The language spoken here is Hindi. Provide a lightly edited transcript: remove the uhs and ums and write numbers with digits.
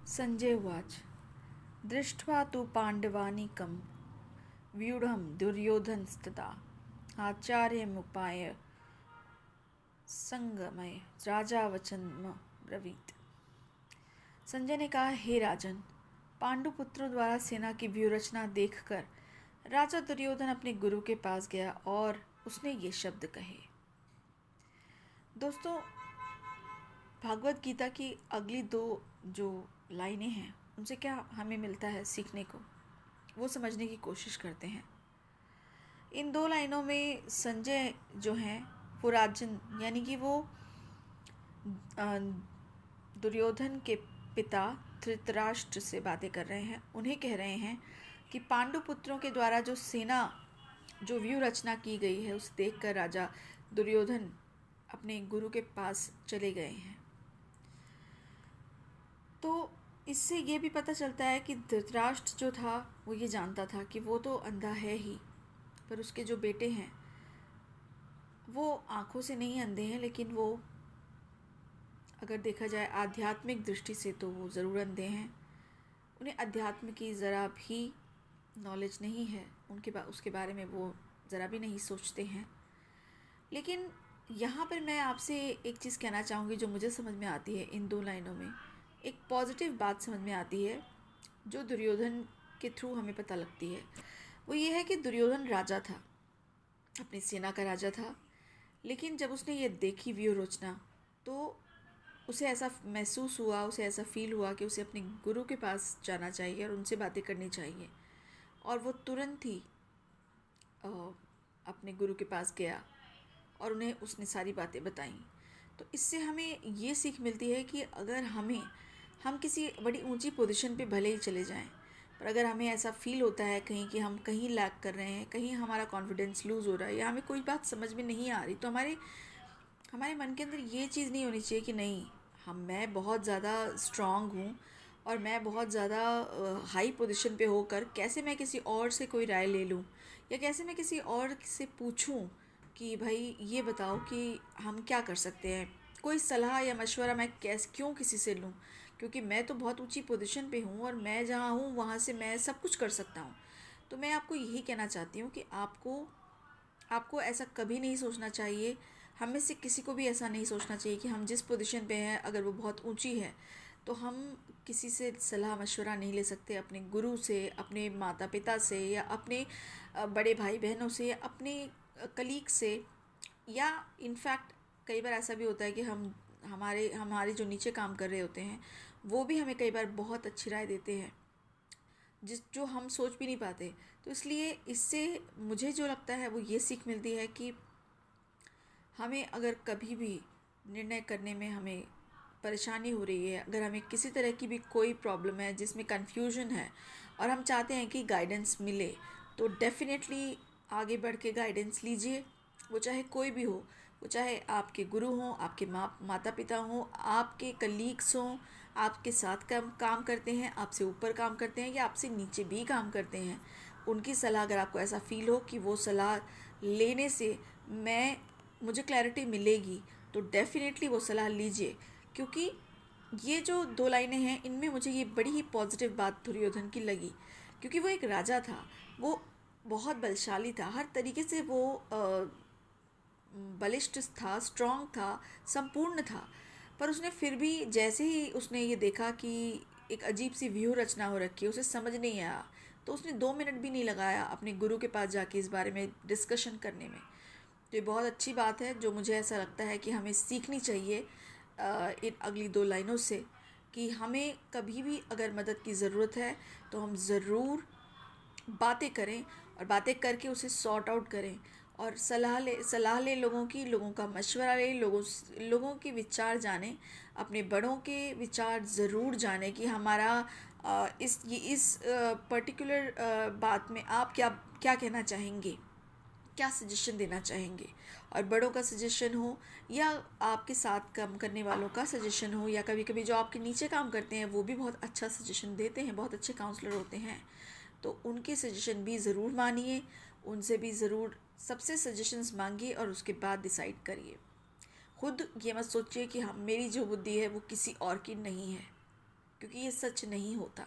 संजय उवाच। दृष्ट्वा तु पाण्डवानीकं व्यूढं दुर्योधनस्तदा आचार्यमुपाय संगमय राजा वचन ब्रवीत। संजय ने कहा, हे राजन, पांडु पुत्रों द्वारा सेना की व्यूहरचना देखकर राजा दुर्योधन अपने गुरु के पास गया और उसने ये शब्द कहे। दोस्तों, भागवत गीता की अगली दो जो लाइनें हैं उनसे क्या हमें मिलता है सीखने को, वो समझने की कोशिश करते हैं। इन दो लाइनों में संजय जो हैं वो राजन यानी कि वो दुर्योधन के पिता धृतराष्ट्र से बातें कर रहे हैं। उन्हें कह रहे हैं कि पांडु पुत्रों के द्वारा जो सेना जो व्यूह रचना की गई है उसे देखकर राजा दुर्योधन अपने गुरु के पास चले गए हैं। तो इससे ये भी पता चलता है कि धृतराष्ट्र जो था वो ये जानता था कि वो तो अंधा है ही, पर उसके जो बेटे हैं वो आँखों से नहीं अंधे हैं, लेकिन वो अगर देखा जाए आध्यात्मिक दृष्टि से तो वो ज़रूर अंधे हैं। उन्हें अध्यात्म की ज़रा भी नॉलेज नहीं है, उसके बारे में वो ज़रा भी नहीं सोचते हैं। लेकिन यहाँ पर मैं आपसे एक चीज़ कहना चाहूँगी जो मुझे समझ में आती है। इन दो लाइनों में एक पॉजिटिव बात समझ में आती है जो दुर्योधन के थ्रू हमें पता लगती है। वो ये है कि दुर्योधन राजा था, अपनी सेना का राजा था, लेकिन जब उसने ये देखी व्यूह रचना तो उसे ऐसा महसूस हुआ, उसे ऐसा फील हुआ कि उसे अपने गुरु के पास जाना चाहिए और उनसे बातें करनी चाहिए। और वो तुरंत ही अपने गुरु के पास गया और उन्हें उसने सारी बातें बताईं। तो इससे हमें ये सीख मिलती है कि अगर हम किसी बड़ी ऊंची पोजीशन पे भले ही चले जाएं, पर अगर हमें ऐसा फील होता है कहीं कि हम कहीं लैग कर रहे हैं, कहीं हमारा कॉन्फिडेंस लूज़ हो रहा है या हमें कोई बात समझ में नहीं आ रही, तो हमारे मन के अंदर ये चीज़ नहीं होनी चाहिए कि नहीं, मैं बहुत ज़्यादा स्ट्रांग हूँ और मैं बहुत ज़्यादा हाई पोजीशन पे होकर कैसे मैं किसी और से कोई राय ले लूँ या कैसे मैं किसी और से पूछूँ कि भाई ये बताओ कि हम क्या कर सकते हैं। कोई सलाह या मशवरा मैं क्यों किसी से लूँ, क्योंकि मैं तो बहुत ऊंची पोजीशन पे हूँ और मैं जहाँ हूँ वहाँ से मैं सब कुछ कर सकता हूँ। तो मैं आपको यही कहना चाहती हूँ कि आपको ऐसा कभी नहीं सोचना चाहिए। हम में से किसी को भी ऐसा नहीं सोचना चाहिए कि हम जिस पोजीशन पे हैं अगर वो बहुत ऊंची है तो हम किसी से सलाह मशवरा नहीं ले सकते, अपने गुरु से, अपने माता पिता से या अपने बड़े भाई बहनों से या अपने कलीग से। या इनफैक्ट कई बार ऐसा भी होता है कि हमारे जो नीचे काम कर रहे होते हैं वो भी हमें कई बार बहुत अच्छी राय देते हैं जो हम सोच भी नहीं पाते। तो इसलिए इससे मुझे जो लगता है वो ये सीख मिलती है कि हमें अगर कभी भी निर्णय करने में हमें परेशानी हो रही है, अगर हमें किसी तरह की भी कोई प्रॉब्लम है जिसमें कन्फ्यूजन है और हम चाहते हैं कि गाइडेंस मिले, तो डेफिनेटली आगे बढ़ के गाइडेंस लीजिए। वो चाहे कोई भी हो, वो चाहे आपके गुरु हों, आपके माता पिता हों, आपके कलीग्स हों, आपके साथ काम करते हैं, आपसे ऊपर काम करते हैं या आपसे नीचे भी काम करते हैं। उनकी सलाह अगर आपको ऐसा फील हो कि वो सलाह लेने से मुझे क्लैरिटी मिलेगी, तो डेफिनेटली वो सलाह लीजिए। क्योंकि ये जो दो लाइनें हैं इनमें मुझे ये बड़ी ही पॉजिटिव बात दुर्योधन की लगी, क्योंकि वो एक राजा था, वो बहुत बलशाली था, हर तरीके से वो बलिष्ठ था, स्ट्रांग था, संपूर्ण था। पर उसने फिर भी जैसे ही उसने ये देखा कि एक अजीब सी व्यूह रचना हो रखी है, उसे समझ नहीं आया, तो उसने 2 मिनट भी नहीं लगाया अपने गुरु के पास जाके इस बारे में डिस्कशन करने में। तो ये बहुत अच्छी बात है जो मुझे ऐसा लगता है कि हमें सीखनी चाहिए इन अगली दो लाइनों से, कि हमें कभी भी अगर मदद की ज़रूरत है तो हम ज़रूर बातें करें और बातें करके उसे सॉर्ट आउट करें और सलाह ले लोगों का मशवरा ले, लोगों के विचार जानें, अपने बड़ों के विचार ज़रूर जानें कि हमारा इस पर्टिकुलर बात में आप क्या क्या कहना चाहेंगे, क्या सजेशन देना चाहेंगे। और बड़ों का सजेशन हो या आपके साथ काम करने वालों का सजेशन हो या कभी कभी जो आपके नीचे काम करते हैं वो भी बहुत अच्छा सजेशन देते हैं, बहुत अच्छे काउंसलर होते हैं, तो उनके सजेशन भी ज़रूर मानिए, उनसे भी ज़रूर सबसे सजेशंस मांगिए और उसके बाद डिसाइड करिए। खुद ये मत सोचिए कि हम मेरी जो बुद्धि है वो किसी और की नहीं है। क्योंकि ये सच नहीं होता।